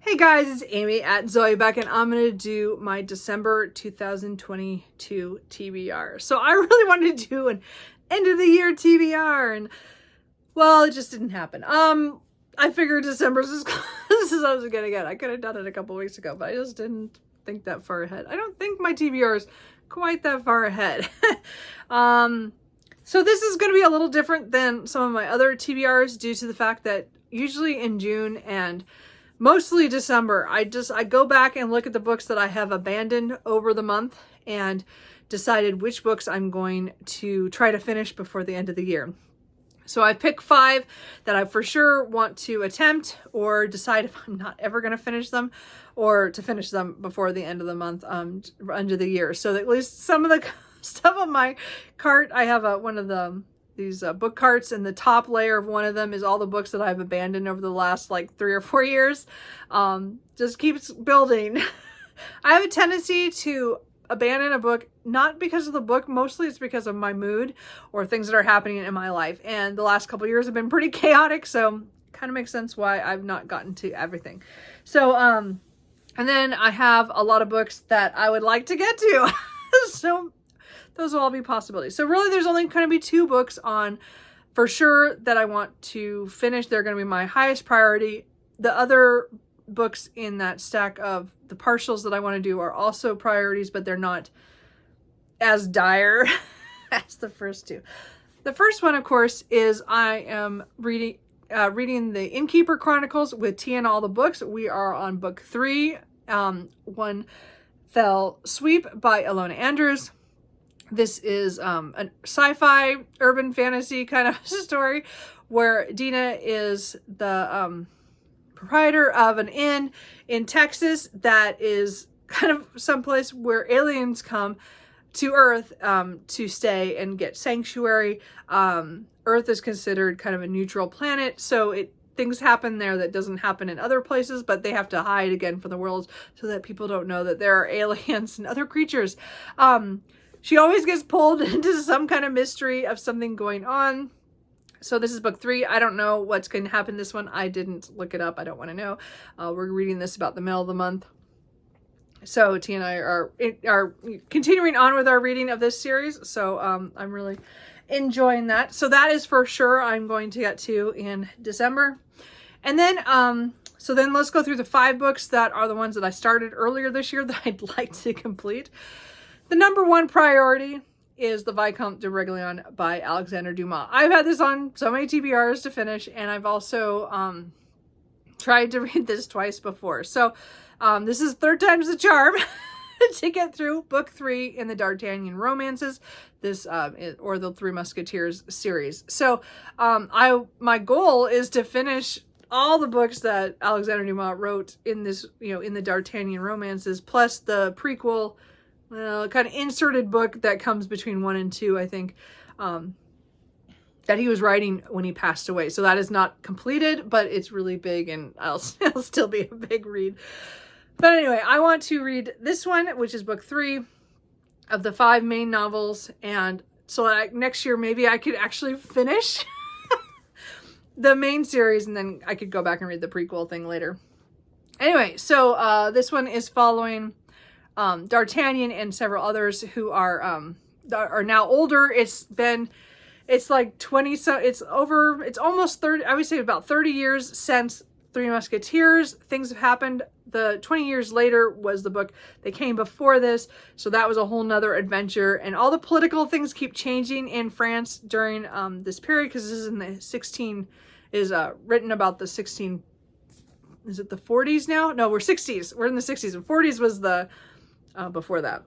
Hey guys, it's Amy at Zoe Beck, and I'm going to do my December 2022 TBR. So I really wanted to do an end of the year TBR, and well, it just didn't happen. I figured December's as close as I was going to get. I could have done it a couple weeks ago, but I just didn't think that far ahead. I don't think my TBR is quite that far ahead. So this is going to be a little different than some of my other TBRs due to the fact that usually in June and mostly December, I go back and look at the books that I have abandoned over the month and decided which books I'm going to try to finish before the end of the year. So I pick 5 that I for sure want to attempt or decide if I'm not ever going to finish them or to finish them before the end of the month, under the year. So that at least some of the stuff on my cart, I have one of these book carts, and the top layer of one of them is all the books that I've abandoned over the last like 3 or 4 years. Just keeps building. I have a tendency to abandon a book, not because of the book, mostly it's because of my mood or things that are happening in my life. And the last couple of years have been pretty chaotic, so kind of makes sense why I've not gotten to everything. So, and then I have a lot of books that I would like to get to. So those will all be possibilities. So really there's only going to be 2 books on for sure that I want to finish. They're going to be my highest priority. The other books in that stack of the partials that I want to do are also priorities, but they're not as dire as the first 2. The first one, of course, is I am reading the Innkeeper Chronicles with Tia and all the books. We are on book 3, One Fell Sweep by Ilona Andrews. This is a sci-fi urban fantasy kind of story where Dina is the proprietor of an inn in Texas that is kind of someplace where aliens come to Earth to stay and get sanctuary. Earth is considered kind of a neutral planet, so things happen there that doesn't happen in other places, but they have to hide again from the world so that people don't know that there are aliens and other creatures. She always gets pulled into some kind of mystery of something going on. So this is book 3. I don't know what's going to happen this one. I didn't look it up. I don't want to know. We're reading this about the middle of the month. So Tia and I are continuing on with our reading of this series. So I'm really enjoying that. So that is for sure I'm going to get to in December. And then so then let's go through the 5 books that are the ones that I started earlier this year that I'd like to complete. The number 1 priority is the Vicomte de Réglyon by Alexander Dumas. I've had this on so many TBRs to finish, and I've also tried to read this twice before. So this is 3rd time's the charm to get through book 3 in the D'Artagnan romances, or the Three Musketeers series. So my goal is to finish all the books that Alexander Dumas wrote in this, in the D'Artagnan romances, plus the prequel, kind of inserted book that comes between 1 and 2, I think, that he was writing when he passed away. So that is not completed, but it's really big, and it'll still be a big read. But anyway, I want to read this one, which is book 3 of the 5 main novels, and so that next year maybe I could actually finish the main series, and then I could go back and read the prequel thing later. Anyway, so this one is following D'Artagnan and several others who are now older. It's like 20, so it's almost 30, I would say about 30 years since Three Musketeers. Things have happened. The 20 years later was the book that came before this, so that was a whole nother adventure, and all the political things keep changing in France during this period, because this is in the written about the 16, is it the 40s now? No, we're 60s. We're in the 60s, and 40s was the before that.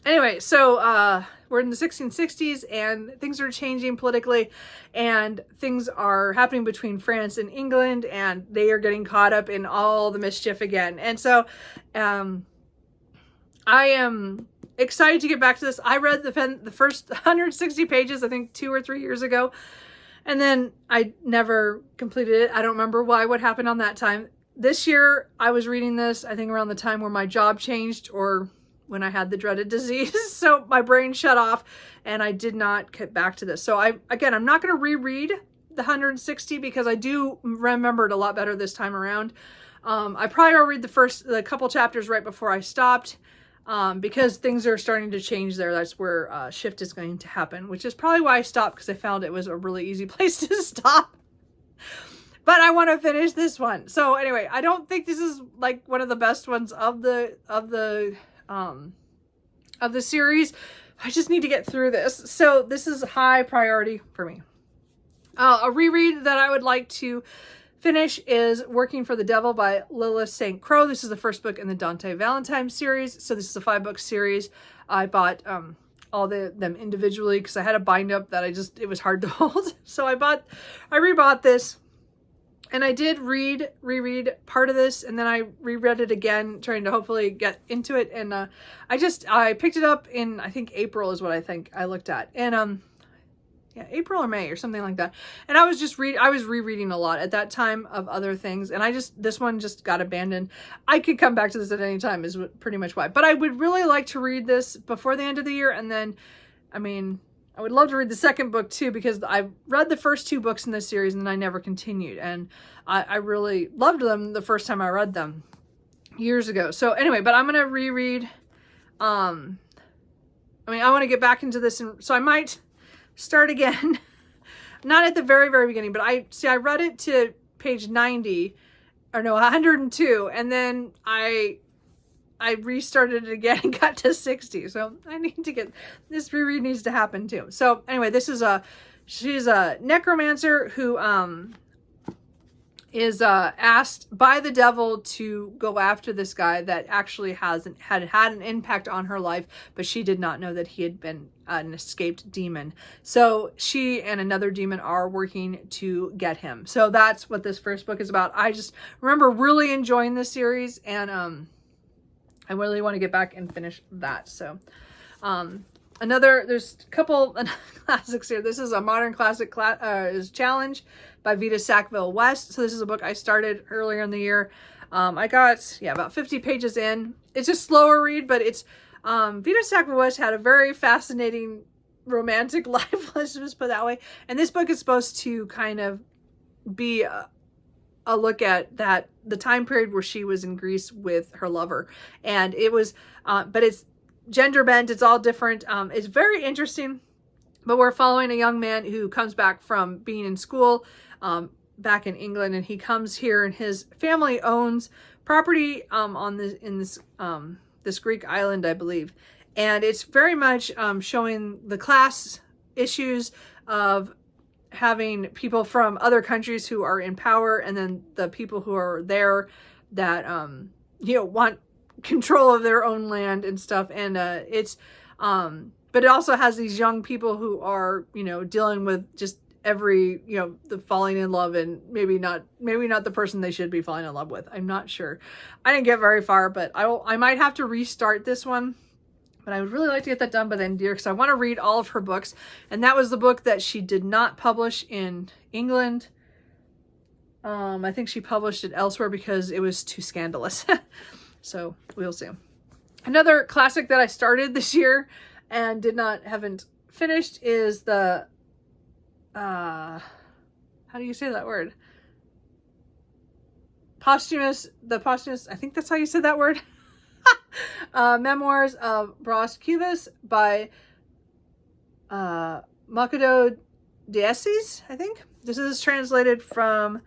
Anyway, so we're in the 1660s, and things are changing politically, and things are happening between France and England, and they are getting caught up in all the mischief again. And so I am excited to get back to this. I read the first 160 pages, I think 2 or 3 years ago, and then I never completed it. I don't remember what happened on that time. This year, I was reading this, I think around the time where my job changed, or when I had the dreaded disease. So my brain shut off, and I did not get back to this. So I'm not going to reread the 160 because I do remember it a lot better this time around. I probably will read the couple chapters right before I stopped, because things are starting to change there. That's where shift is going to happen, which is probably why I stopped, because I found it was a really easy place to stop. But I want to finish this one. So anyway, I don't think this is like one of the best ones of the series. I just need to get through this. So this is high priority for me. A reread that I would like to finish is Working for the Devil by Lilith St. Croix. This is the first book in the Dante Valentine series. So this is a 5-book series. I bought all them individually because I had a bind up that it was hard to hold. So I rebought this. And I did reread part of this, and then I reread it again, trying to hopefully get into it. And I picked it up in, I think April is what I think I looked at. And yeah, April or May or something like that. And I was rereading a lot at that time of other things. And this one just got abandoned. I could come back to this at any time is pretty much why. But I would really like to read this before the end of the year. And then, I mean, I would love to read the second book too, because I read the first 2 books in this series and I never continued. And I really loved them the first time I read them years ago. So anyway, but I'm going to reread. I want to get back into this. And so I might start again, not at the very, very beginning, but I read it to page 90 or no, 102. And then I restarted it again and got to 60. So I need to get, this reread needs to happen too. So anyway, she's a necromancer who is asked by the devil to go after this guy that actually had an impact on her life, but she did not know that he had been an escaped demon. So she and another demon are working to get him. So that's what this first book is about. I just remember really enjoying this series, and I really want to get back and finish that. So, there's a couple classics here. This is a modern classic challenge by Vita Sackville West. So this is a book I started earlier in the year. I got, about 50 pages in. It's a slower read, but it's, Vita Sackville West had a very fascinating romantic life, let's just put it that way. And this book is supposed to kind of be a look at the time period where she was in Greece with her lover. And it was, but it's gender bent. It's all different. It's very interesting, but we're following a young man who comes back from being in school, back in England. And he comes here, and his family owns property, this Greek island, I believe. And it's very much, showing the class issues of having people from other countries who are in power, and then the people who are there that want control of their own land and stuff. And but it also has these young people who are dealing with just every the falling in love, and maybe not the person they should be falling in love with. I'm not sure. I didn't get very far, but I might have to restart this one. But I would really like to get that done by the end of the year, because I want to read all of her books. And that was the book that she did not publish in England. I think she published it elsewhere because it was too scandalous. So we'll see. Another classic that I started this year and haven't finished is the, how do you say that word? Posthumous, I think that's how you said that word. Memoirs of Bras Cubas by Makoto Deassis, I think. This is translated from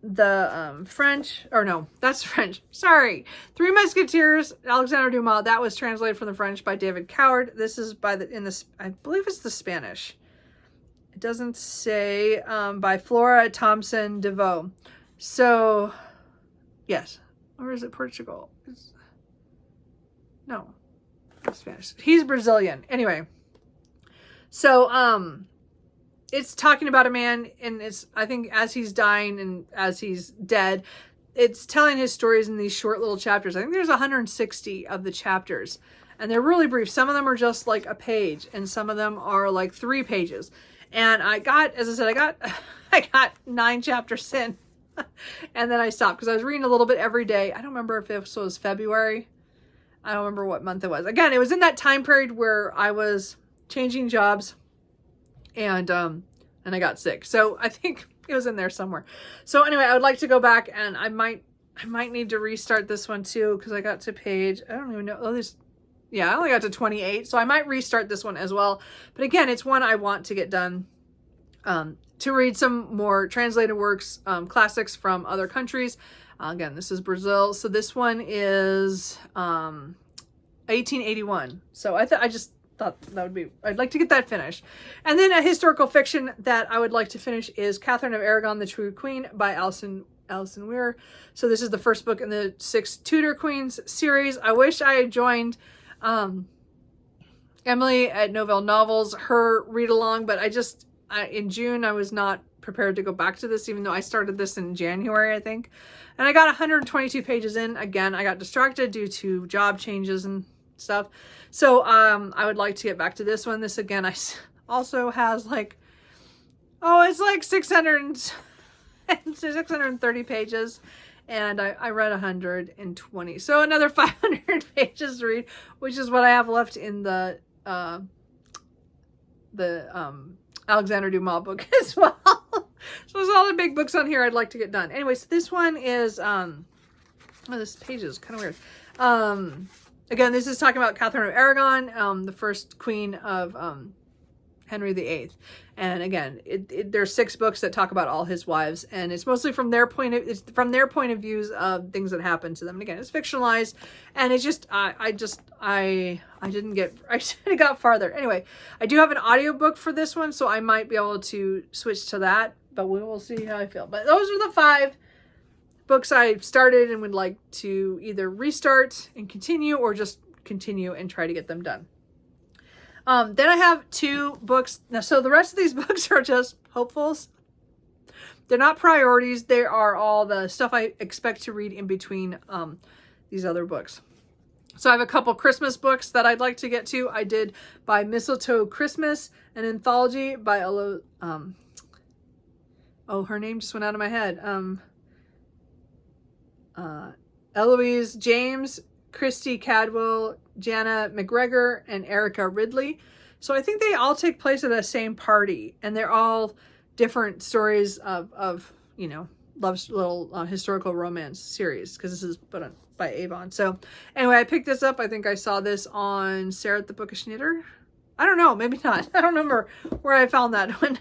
the French, or no, that's French. Sorry. Three Musketeers, Alexander Dumas. That was translated from the French by David Coward. This is I believe it's the Spanish. It doesn't say, by Flora Thompson DeVoe. So, yes. Or is it Portugal? No, it's Spanish. He's Brazilian. Anyway, so it's talking about a man, and it's, I think, as he's dying and as he's dead, it's telling his stories in these short little chapters. I think there's 160 of the chapters, and they're really brief. Some of them are just like a page, and some of them are like 3 pages. And I got 9 chapters in, and then I stopped because I was reading a little bit every day. I don't remember if it was February. I don't remember what month it was. Again, it was in that time period where I was changing jobs, and I got sick. So I think it was in there somewhere. So anyway, I would like to go back, and I might I might need to restart this one too, because I got to page, I don't even know, oh, I only got to 28, so I might restart this one as well. But again, it's one I want to get done, to read some more translated works, classics from other countries. Again, this is Brazil, so this one is 1881. So I just thought that would be, I'd like to get that finished. And then a historical fiction that I would like to finish is Catherine of Aragon, the True Queen by Alison Weir. So this is the first book in the 6 Tudor Queens series. I wish I had joined Emily at Novell Novels, her read along, but in June I was not prepared to go back to this, even though I started this in January, I think. And I got 122 pages in. Again, I got distracted due to job changes and stuff. So I would like to get back to this one. This again, also has like, it's like 630 pages, and I read 120. So another 500 pages to read, which is what I have left in the Alexander Dumas book as well. So there's all the big books on here I'd like to get done. Anyway, so this one is, this page is kind of weird. Again, this is talking about Catherine of Aragon, the first queen of Henry VIII. And again, there's 6 books that talk about all his wives, and it's mostly from their point of views of things that happened to them. And again, it's fictionalized, and it's just I didn't got farther. Anyway, I do have an audiobook for this one, so I might be able to switch to that, but we will see how I feel. But those are the 5 books I started and would like to either restart and continue, or just continue and try to get them done. Then I have 2 books. Now, so the rest of these books are just hopefuls. They're not priorities. They are all the stuff I expect to read in between these other books. So I have a couple Christmas books that I'd like to get to. I did By Mistletoe Christmas, an anthology by her name just went out of my head. Eloise James, Christy Cadwell, Jana McGregor, and Erica Ridley. So I think they all take place at the same party, and they're all different stories of Love's little historical romance series, because this is by Avon. So anyway, I picked this up. I think I saw this on Sarah at the Bookish Knitter. I don't know, maybe not. I don't remember where I found that one,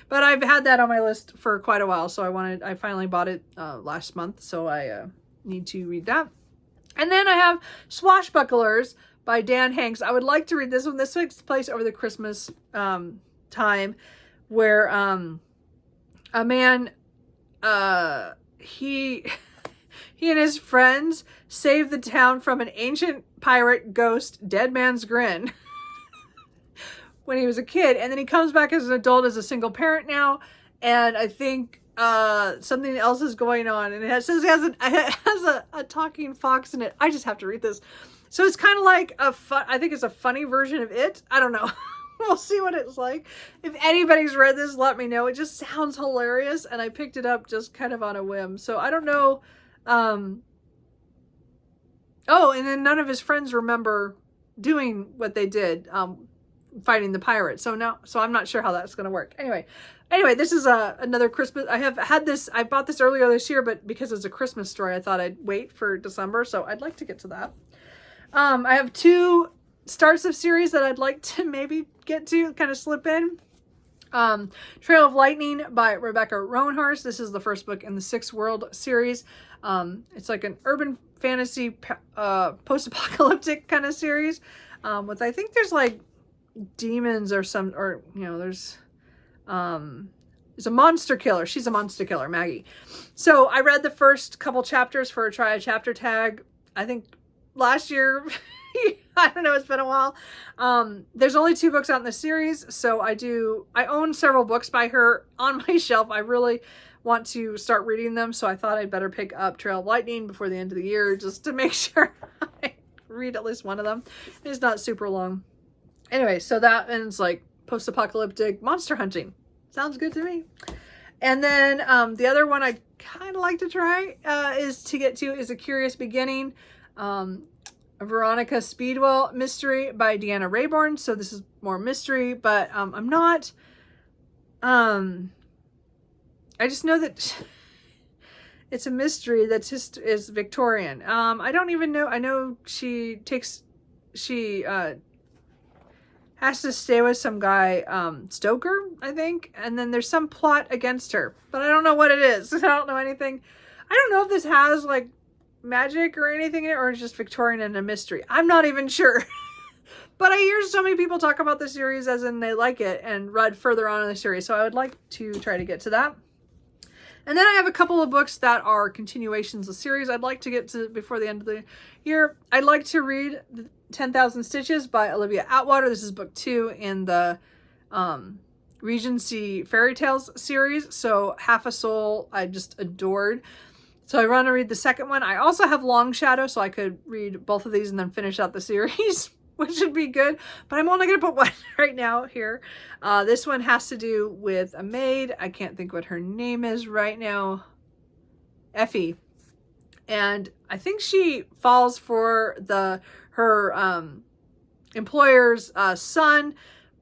but I've had that on my list for quite a while. So I finally bought it last month. So I need to read that. And then I have Swashbucklers by Dan Hanks. I would like to read this one. This takes place over the Christmas time, where a man, he and his friends save the town from an ancient pirate ghost, Dead Man's Grin, when he was a kid. And then he comes back as an adult, as a single parent now. And I think something else is going on, and it has a talking fox in it. I just have to read this. So it's kind of like I think it's a funny version of it. I don't know. We'll see what it's like. If anybody's read this, let me know. It just sounds hilarious, and I picked it up just kind of on a whim. So I don't know. And then none of his friends remember doing what they did, fighting the pirates. So I'm not sure how that's going to work. Anyway, this is another Christmas. I bought this earlier this year, but because it's a Christmas story, I thought I'd wait for December. So I'd like to get to that. I have 2 starts of series that I'd like to maybe get to, kind of slip in. Trail of Lightning by Rebecca Roanhurst. This is the first book in the 6 World series. It's like an urban fantasy, post-apocalyptic kind of series. With, I think there's like demons there's a monster killer. She's a monster killer, Maggie. So I read the first couple chapters for a try a chapter tag, I think last year. I don't know, it's been a while. There's only 2 books out in the series, so I own several books by her on my shelf. I really want to start reading them, so I thought I'd better pick up Trail of Lightning before the end of the year, just to make sure I read at least one of them. It's not super long. Anyway, so that ends like post-apocalyptic monster hunting. Sounds good to me. And then the other one I kind of like to try is A Curious Beginning, a Veronica Speedwell mystery by Deanna Rayborn. So this is more mystery, but I'm not, I just know that It's a mystery that's just is Victorian. I don't even know. I know she has to stay with some guy, Stoker, I think. And then there's some plot against her, but I don't know what it is. I don't know anything. I don't know if this has like magic or anything in it, or it's just Victorian and a mystery. I'm not even sure. But I hear so many people talk about the series as in they like it and read further on in the series. So I would like to try to get to that. And then I have a couple of books that are continuations of series I'd like to get to before the end of the year. I'd like to read 10,000 Stitches by Olivia Atwater. This is book 2 in the Regency Fairy Tales series. So Half a Soul, I just adored. So I want to read the second one. I also have Long Shadow, so I could read both of these and then finish out the series, which would be good. But I'm only going to put one right now here. This one has to do with a maid. I can't think what her name is right now. Effie. And I think she falls for her employer's son.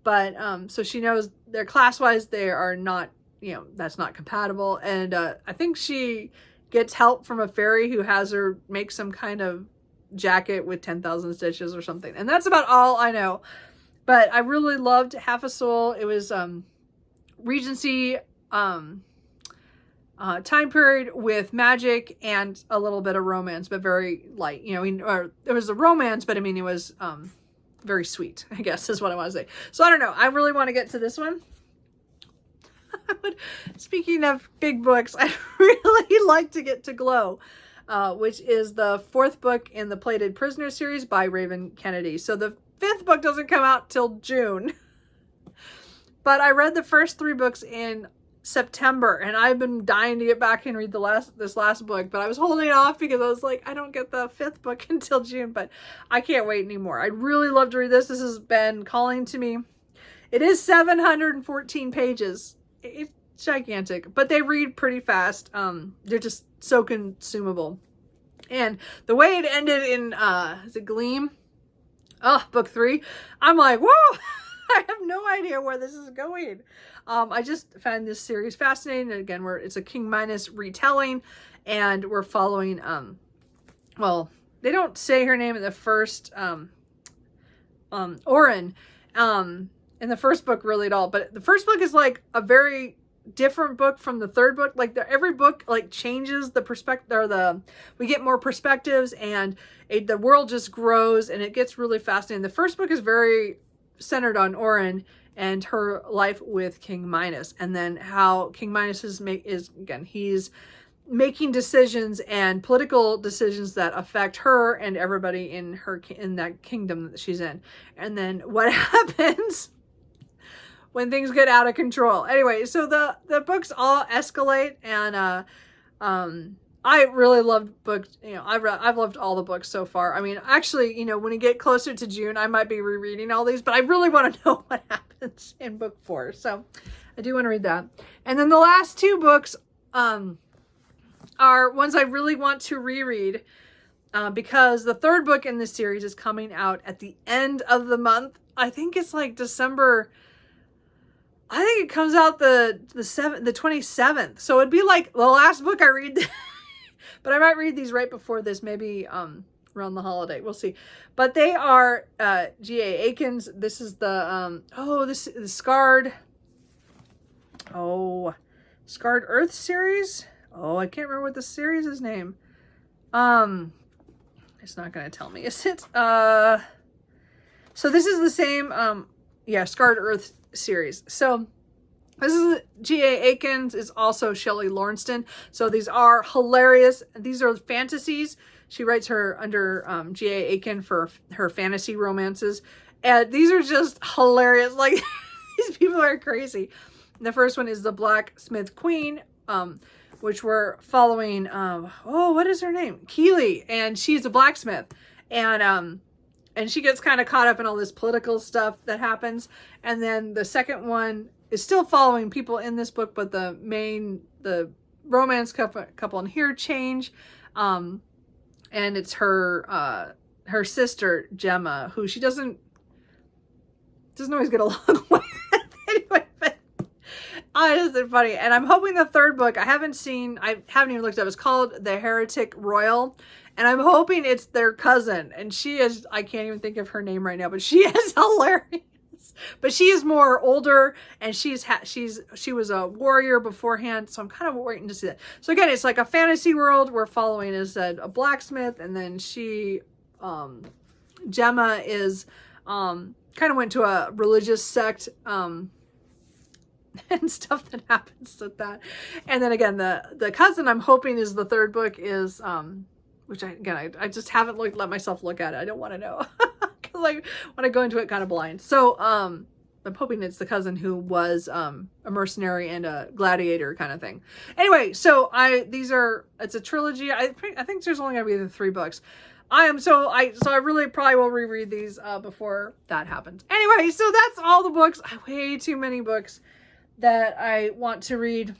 But so she knows they're class-wise, they are not, that's not compatible. And I think she gets help from a fairy who has her make some kind of jacket with 10,000 stitches or something. And that's about all I know. But I really loved Half a Soul. It was Regency time period with magic and a little bit of romance, but very light. Or there was a romance, but I mean, it was very sweet, I guess is what I want to say. So I don't know. I really want to get to this one. Speaking of big books, I really like to get to Glow, which is the 4th book in the Plated Prisoner series by Raven Kennedy. So the 5th book doesn't come out till June. But I read the first 3 books in September, and I've been dying to get back and read this last book, but I was holding off because I was like, I don't get the 5th book until June, but I can't wait anymore. I'd really love to read this. This has been calling to me. It is 714 pages. It's gigantic, but they read pretty fast. They're just so consumable. And the way it ended in, is it Gleam? Oh, book 3. I'm like, whoa, I have no idea where this is going. I just found this series fascinating. And again, it's a King Midas retelling, and we're following, well, they don't say her name in the first, Orin, in the first book really at all, but the first book is like a very different book from the 3rd book. Like every book like changes the perspective, or we get more perspectives, and the world just grows and it gets really fascinating. The first book is very centered on Orin and her life with King Midas, and then how King Midas is he's making decisions and political decisions that affect her and everybody in that kingdom that she's in. And then what happens when things get out of control. Anyway, so the books all escalate, and I really loved books. I've loved all the books so far. I mean, actually, when we get closer to June, I might be rereading all these, but I really want to know what happens in book 4. So I do want to read that. And then the last 2 books are ones I really want to reread, because the 3rd book in this series is coming out at the end of the month. I think it's like December. I think it comes out the 27th. So it'd be like the last book I read. But I might read these right before this, maybe around the holiday. We'll see. But they are G.A. Aikens. This is the this is Scarred Earth series. Oh, I can't remember what the series is name. It's not going to tell me, is it? So this is the same Scarred Earth series. So this is G.A. Aikens, is also Shelley Lawrenston. So these are hilarious. These are fantasies. She writes her under G.A. Aiken for her fantasy romances. And these are just hilarious. Like, these people are crazy. The first one is The Blacksmith Queen, which we're following, what is her name? Keely. And she's a blacksmith. And she gets kind of caught up in all this political stuff that happens. And then the second one is still following people in this book, but the romance couple in here change. And it's her sister, Gemma, who she doesn't always get along with. Anyway, but Oh, it isn't funny. And I'm hoping the third book, I haven't even looked up. It's called The Heretic Royal. And I'm hoping it's their cousin. And she is, I can't even think of her name right now, but she is hilarious. But she is more older, and she was a warrior beforehand, so I'm kind of waiting to see that. So again, it's like a fantasy world. We're following is a blacksmith, and then Gemma is kind of went to a religious sect and stuff that happens with that. And then again, the cousin I'm hoping is the third book is which I just haven't let myself look at it. I don't want to know. Because I want to go into it kind of blind. So I'm hoping it's the cousin who was a mercenary and a gladiator kind of thing. Anyway, so it's a trilogy. I think there's only gonna be the 3 books. I really probably will reread these before that happens. Anyway, so that's all the books. Way too many books that I want to read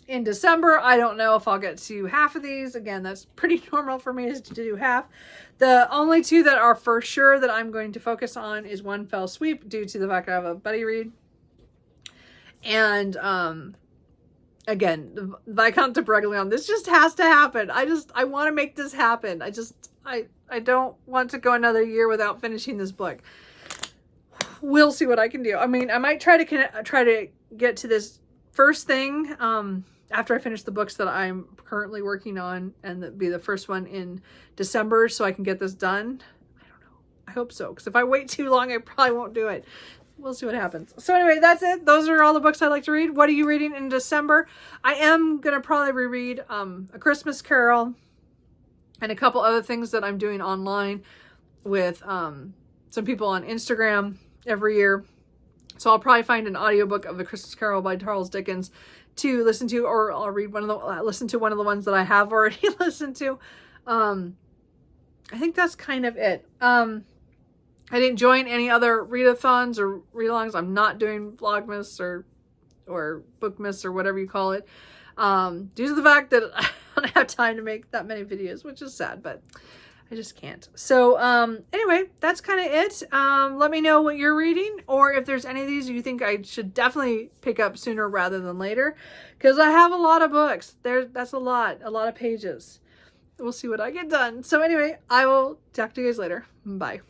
in December. I don't know if I'll get to half of these. Again, that's pretty normal for me is to do half. The only 2 that are for sure that I'm going to focus on is One Fell Sweep, due to the fact I have a buddy read. And again, the Viscount de Breguillon. This just has to happen. I want to make this happen. I don't want to go another year without finishing this book. We'll see what I can do. I mean, I might try to get to this first thing after I finish the books that I'm currently working on, and that'd be the first one in December, so I can get this done. I don't know. I hope so, because if I wait too long, I probably won't do it. We'll see what happens. So anyway, that's it. Those are all the books I like to read. What are you reading in December? I am going to probably reread A Christmas Carol and a couple other things that I'm doing online with some people on Instagram every year. So I'll probably find an audiobook of A Christmas Carol by Charles Dickens to listen to, or I'll read listen to one of the ones that I have already listened to. I think that's kind of it. I didn't join any other readathons or read-alongs. I'm not doing Vlogmas or Bookmas or whatever you call it, due to the fact that I don't have time to make that many videos, which is sad, but I just can't. So anyway, that's kind of it. Let me know what you're reading, or if there's any of these you think I should definitely pick up sooner rather than later, because I have a lot of books. That's a lot of pages. We'll see what I get done. So anyway, I will talk to you guys later. Bye.